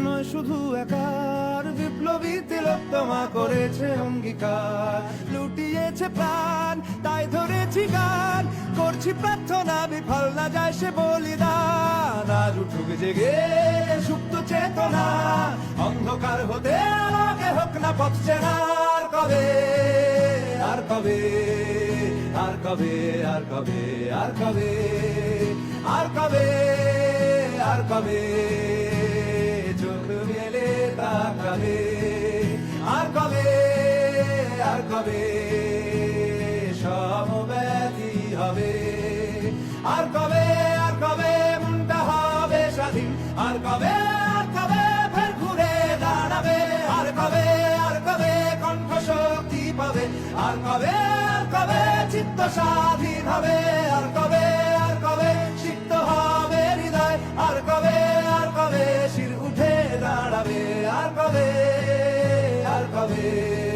নয় শুধু একার, বিপ্লবী তিলোত্তমা করেছে অঙ্গীকার। লুটিয়েছে প্রাণ তাই ধরেছি গান, করছি প্রার্থনা বিফল না যায় সে বলিদান। আজ উঠুক জেগে সুপ্ত চেতনা, অন্ধকার হতে আলোকে হোক না পথ চেনা। আর কবে, আর কবে, আর কবে, আর কবে, আর কবে, আর কবে, আর কবে চোখ মেলে তাকাবে। আর কবে, আর কবে সমব্যথী হবে। আর কবে, আর কবে মনটা হবে স্বাধীন। আর কবে, আর কবে ফের ঘুরে দাঁড়াবে। আর কবে, আর কবে কণ্ঠ শক্তি পাবে। আর কবে, আর কবে চিত্ত স্বাধীন হবে। আর কবে, আর কবে সিক্ত হবে হৃদয়। আর কবে, আর কবে শির উঠে দাঁড়াবে। আর কবে, আর কবে।